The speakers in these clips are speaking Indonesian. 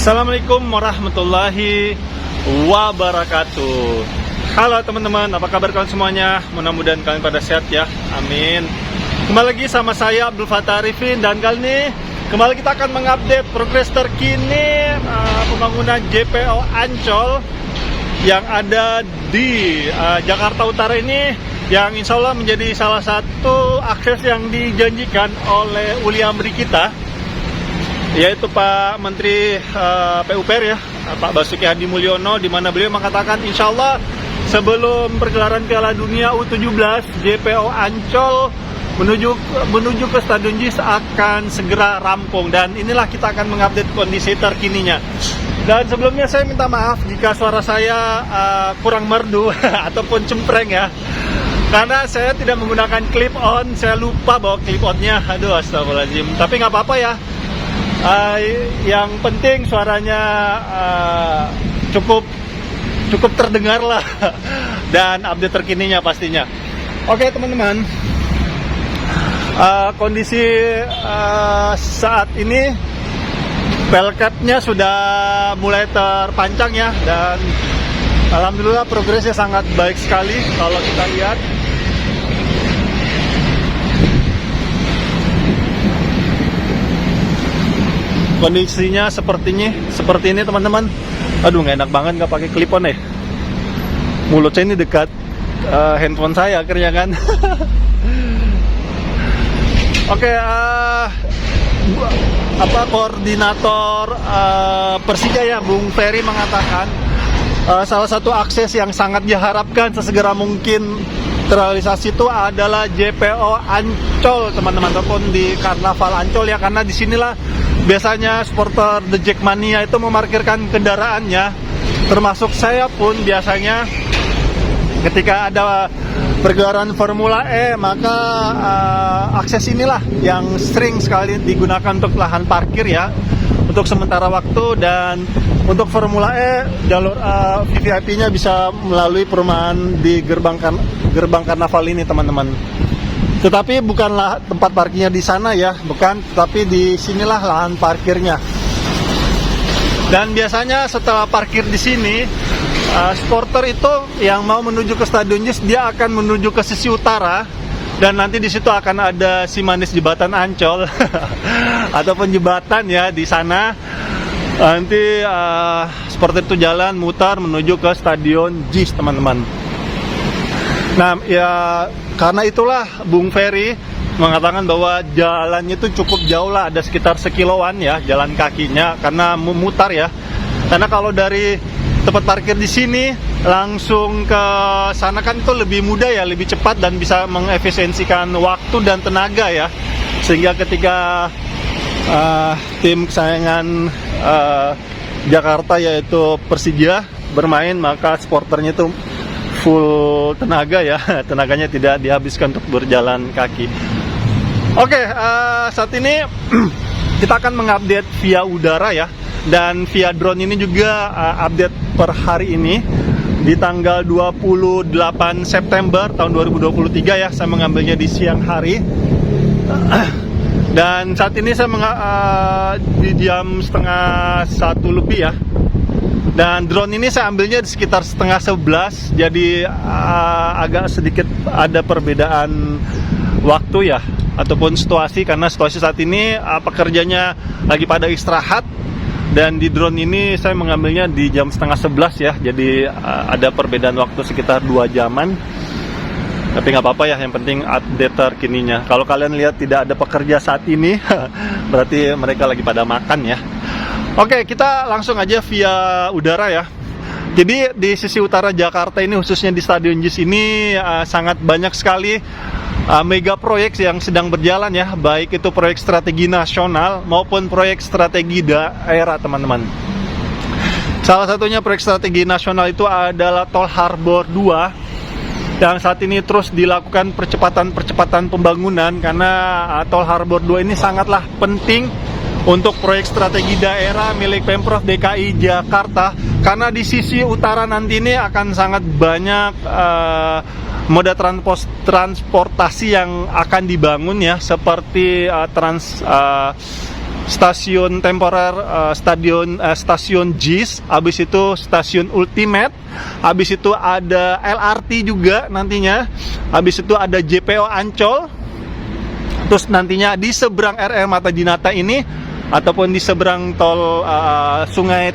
Assalamualaikum warahmatullahi wabarakatuh. Halo teman-teman, apa kabar kalian semuanya? Mudah-mudahan kalian pada sehat ya, amin. Kembali lagi sama saya Abdul Fattah Arifin. Dan kali ini kembali kita akan mengupdate progres terkini pembangunan JPO Ancol yang ada di Jakarta Utara ini, yang insya Allah menjadi salah satu akses yang dijanjikan oleh Uli Amri kita, yaitu Pak Menteri PUPR ya, Pak Basuki Hadi Mulyono, di mana beliau mengatakan insya Allah sebelum pergelaran Piala Dunia U17 JPO Ancol menuju ke Stadion JIS akan segera rampung. Dan inilah kita akan mengupdate kondisi terkininya. Dan sebelumnya saya minta maaf jika suara saya kurang merdu ataupun cempreng ya, karena saya tidak menggunakan clip on. Saya lupa bawa clip onnya, aduh astagfirullahaladzim. Tapi nggak apa-apa ya. Yang penting suaranya cukup terdengar lah dan update terkininya pastinya. Oke teman-teman, kondisi saat ini pelkatnya sudah mulai terpancang ya, dan alhamdulillah progresnya sangat baik sekali kalau kita lihat. Kondisinya seperti ini teman-teman. Aduh, nggak enak banget nggak pakai clip on ya. Mulut saya ini dekat handphone saya akhirnya kan. Oke, koordinator Persija ya, Bung Ferry mengatakan salah satu akses yang sangat diharapkan sesegera mungkin terrealisasi itu adalah JPO Ancol teman-teman, ataupun di Karnaval Ancol ya, karena disinilah biasanya supporter The Jackmania itu memarkirkan kendaraannya, termasuk saya pun biasanya ketika ada pergelaran Formula E, maka akses inilah yang sering sekali digunakan untuk lahan parkir ya, untuk sementara waktu. Dan untuk Formula E, jalur VVIP-nya bisa melalui perumahan di gerbang Karnaval ini teman-teman. Tetapi bukanlah tempat parkirnya di sana ya, bukan, tetapi di sinilah lahan parkirnya. Dan biasanya setelah parkir di sini, supporter itu yang mau menuju ke Stadion JIS, dia akan menuju ke sisi utara, dan nanti di situ akan ada si manis jembatan Ancol ataupun jembatan ya di sana. Nanti supporter itu jalan mutar menuju ke Stadion JIS teman-teman. Nah ya, karena itulah Bung Ferry mengatakan bahwa jalannya itu cukup jauh lah, ada sekitar sekiloan ya jalan kakinya, karena memutar ya. Karena kalau dari tempat parkir di sini langsung ke sana kan itu lebih mudah ya, lebih cepat dan bisa mengefisiensikan waktu dan tenaga ya. Sehingga ketika tim kesayangan Jakarta yaitu Persija bermain, maka supporternya itu full tenaga ya, tenaganya tidak dihabiskan untuk berjalan kaki. Oke, saat ini kita akan mengupdate via udara ya, dan via drone ini juga update per hari ini di tanggal 28 September tahun 2023 ya. Saya mengambilnya di siang hari. Dan saat ini saya di jam setengah 1 lebih ya. Dan drone ini saya ambilnya di sekitar setengah 11, jadi agak sedikit ada perbedaan waktu ya, ataupun situasi, karena situasi saat ini pekerjanya lagi pada istirahat, dan di drone ini saya mengambilnya di jam setengah 11 ya, jadi ada perbedaan waktu sekitar 2 jaman. Tapi nggak apa-apa ya, yang penting update terkininya. Kalau kalian lihat tidak ada pekerja saat ini, berarti mereka lagi pada makan ya. Oke, kita langsung aja via udara ya. Jadi di sisi utara Jakarta ini, khususnya di Stadion JIS ini sangat banyak sekali mega proyek yang sedang berjalan ya, baik itu proyek strategi nasional maupun proyek strategi daerah teman-teman. Salah satunya proyek strategi nasional itu adalah Tol Harbor 2, yang saat ini terus dilakukan percepatan pembangunan, karena Tol Harbor 2 ini sangatlah penting untuk proyek strategi daerah milik Pemprov DKI Jakarta, karena di sisi utara nanti ini akan sangat banyak moda transportasi yang akan dibangun ya, seperti stasiun temporer, stasiun JIS, habis itu stasiun Ultimate, habis itu ada LRT juga nantinya, habis itu ada JPO Ancol. Terus nantinya di seberang RR Mata Dinata ini ataupun di seberang tol Sungai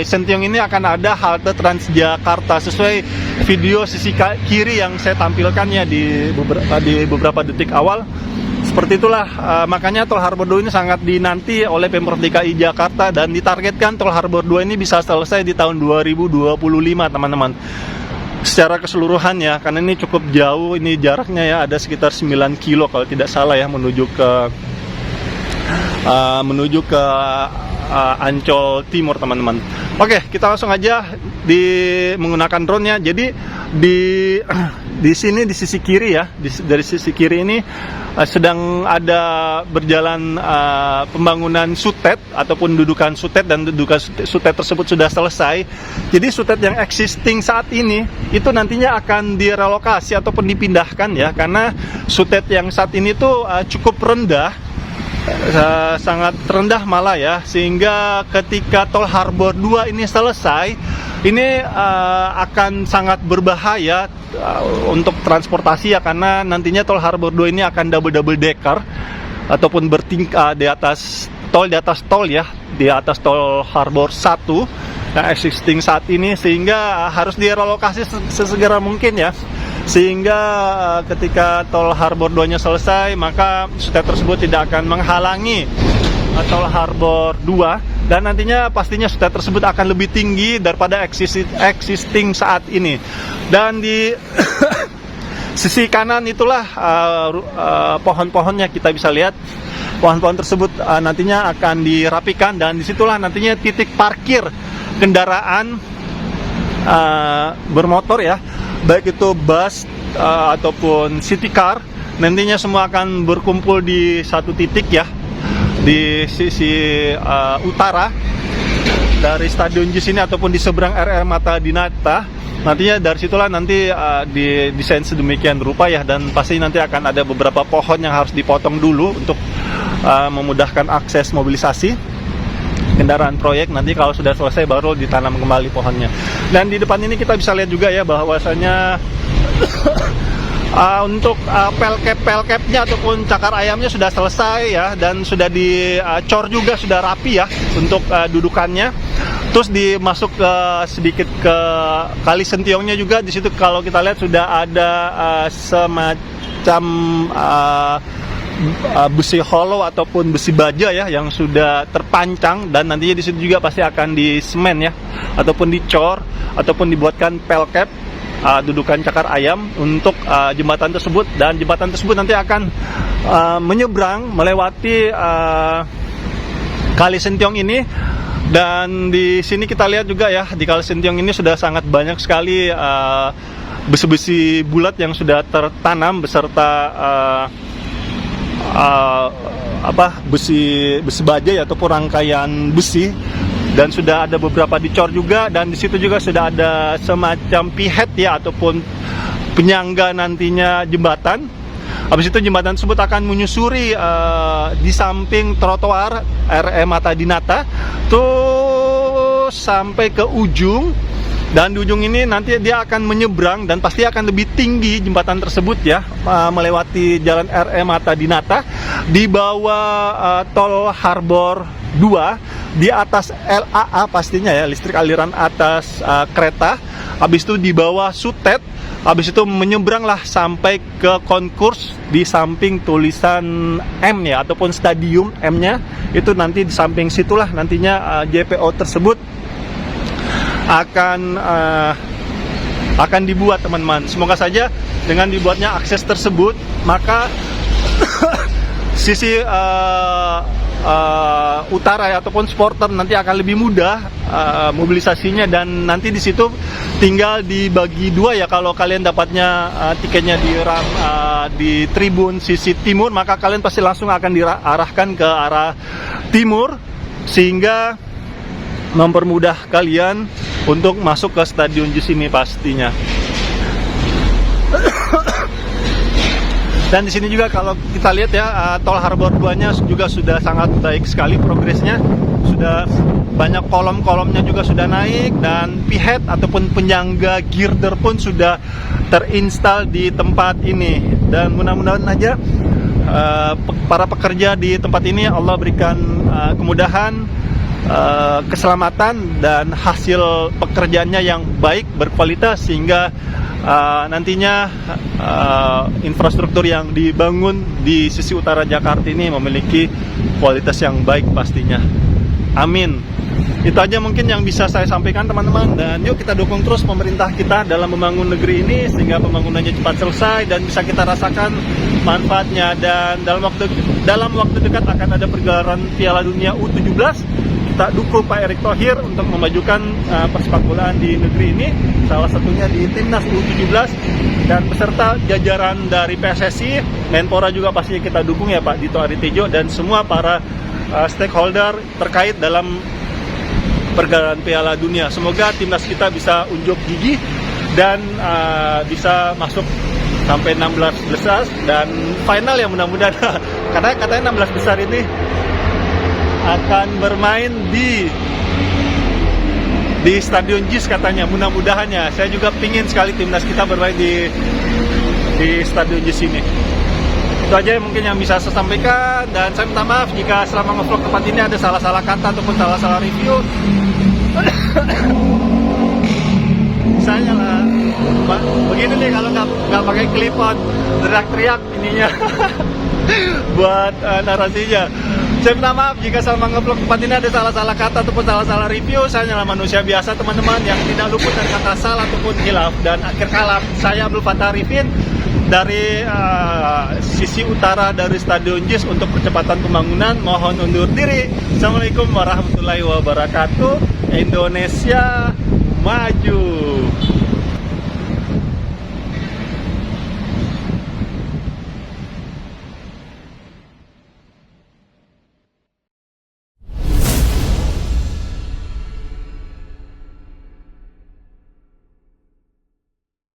Sentiong ini akan ada halte Transjakarta sesuai video sisi kiri yang saya tampilkan ya di beberapa detik awal. Seperti itulah, makanya Tol Harbor 2 ini sangat dinanti oleh Pemprov DKI Jakarta dan ditargetkan Tol Harbor 2 ini bisa selesai di tahun 2025, teman-teman. Secara keseluruhan ya, karena ini cukup jauh, ini jaraknya ya ada sekitar 9 kilo kalau tidak salah ya menuju ke Ancol Timur, teman-teman. Oke, kita langsung aja menggunakan drone-nya. Jadi di sini di sisi kiri ya, dari sisi kiri ini sedang ada berjalan pembangunan sutet ataupun dudukan sutet, dan dudukan sutet tersebut sudah selesai. Jadi sutet yang existing saat ini itu nantinya akan direlokasi ataupun dipindahkan ya, karena sutet yang saat ini tuh cukup rendah, sangat rendah malah ya, sehingga ketika Tol Harbor 2 ini selesai, ini akan sangat berbahaya untuk transportasi ya, karena nantinya Tol Harbor 2 ini akan double decker ataupun bertingkat di atas tol ya, di atas Tol Harbor 1 yang existing saat ini, sehingga harus direlokasi sesegera mungkin ya. Sehingga ketika Tol Harbor 2-nya selesai, maka sutet tersebut tidak akan menghalangi Tol Harbor 2, dan nantinya pastinya sutet tersebut akan lebih tinggi daripada existing saat ini. Dan di sisi kanan itulah pohon-pohonnya, kita bisa lihat pohon-pohon tersebut nantinya akan dirapikan, dan disitulah nantinya titik parkir kendaraan bermotor ya, baik itu bus ataupun city car, nantinya semua akan berkumpul di satu titik ya, di sisi utara dari Stadion JIS ini ataupun di seberang RR Mata Dinata. Nantinya dari situlah nanti didesain sedemikian rupa ya, dan pasti nanti akan ada beberapa pohon yang harus dipotong dulu untuk memudahkan akses mobilisasi kendaraan proyek. Nanti kalau sudah selesai baru ditanam kembali pohonnya. Dan di depan ini kita bisa lihat juga ya bahwasanya untuk pelkapnya ataupun cakar ayamnya sudah selesai ya, dan sudah dicor juga, sudah rapi ya untuk dudukannya. Terus dimasuk sedikit ke Kali Sentiongnya juga. Di situ kalau kita lihat sudah ada semacam besi hollow ataupun besi baja ya yang sudah terpancang, dan nantinya di situ juga pasti akan disemen ya, ataupun dicor ataupun dibuatkan pelkap dudukan cakar ayam untuk jembatan tersebut. Dan jembatan tersebut nanti akan menyeberang melewati Kali Sentiong ini. Dan di sini kita lihat juga ya, di Kali Sentiong ini sudah sangat banyak sekali besi-besi bulat yang sudah tertanam beserta besi baja ataupun rangkaian besi, dan sudah ada beberapa dicor juga. Dan di situ juga sudah ada semacam pihet ya ataupun penyangga nantinya jembatan. Habis itu jembatan tersebut akan menyusuri di samping trotoar RR Mata Dinata tuh sampai ke ujung. Dan di ujung ini nanti dia akan menyeberang, dan pasti akan lebih tinggi jembatan tersebut ya, melewati jalan RR Mata Dinata, di bawah Tol Harbor 2, di atas LAA pastinya ya, listrik aliran atas kereta. Habis itu di bawah sutet, habis itu menyeberanglah sampai ke konkurs di samping tulisan M ya, ataupun stadium M-nya. Itu nanti di samping situlah nantinya JPO tersebut akan dibuat, teman-teman. Semoga saja dengan dibuatnya akses tersebut, maka sisi utara ya, ataupun supporter nanti akan lebih mudah mobilisasinya. Dan nanti di situ tinggal dibagi dua ya, kalau kalian dapatnya tiketnya di tribun sisi timur, maka kalian pasti langsung akan diarahkan ke arah timur, sehingga mempermudah kalian untuk masuk ke Stadion JIS ini pastinya. Dan di sini juga kalau kita lihat ya, tol Harbor 2-nya juga sudah sangat baik sekali progresnya. Sudah banyak kolom-kolomnya juga sudah naik, dan pihead ataupun penyangga girder pun sudah terinstall di tempat ini. Dan mudah-mudahan aja para pekerja di tempat ini Allah berikan kemudahan, keselamatan, dan hasil pekerjaannya yang baik, berkualitas, sehingga nantinya infrastruktur yang dibangun di sisi utara Jakarta ini memiliki kualitas yang baik pastinya. Amin. Itu aja mungkin yang bisa saya sampaikan teman-teman, dan yuk kita dukung terus pemerintah kita dalam membangun negeri ini sehingga pembangunannya cepat selesai dan bisa kita rasakan manfaatnya. Dan dalam waktu dekat akan ada pergelaran Piala Dunia U17. Kita dukung Pak Erick Thohir untuk memajukan persepak bolaan di negeri ini, salah satunya di Timnas U17, dan beserta jajaran dari PSSI, Menpora juga pastinya kita dukung ya Pak Dito Aritejo, dan semua para stakeholder terkait dalam pergelaran Piala Dunia. Semoga timnas kita bisa unjuk gigi dan bisa masuk sampai 16 besar dan final ya mudah-mudahan. Karena katanya 16 besar ini akan bermain di Stadion JIS katanya, mudah-mudahan ya. Saya juga pingin sekali timnas kita bermain di Stadion JIS ini. Itu aja mungkin yang bisa saya sampaikan, dan saya minta maaf jika selama nge-vlog tempat ini ada salah-salah kata ataupun salah-salah review. Misalnya lah, begini nih kalau nggak pakai clip on, teriak-teriak ininya buat narasinya. Saya minta maaf jika selama nge-vlog tempat ini ada salah-salah kata ataupun salah-salah review. Saya adalah manusia biasa teman-teman yang tidak luput dari kata salah ataupun hilaf. Dan akhir kalam, saya Abdul Fattah Arifin dari sisi utara dari Stadion JIS untuk percepatan pembangunan. Mohon undur diri. Assalamualaikum warahmatullahi wabarakatuh. Indonesia maju.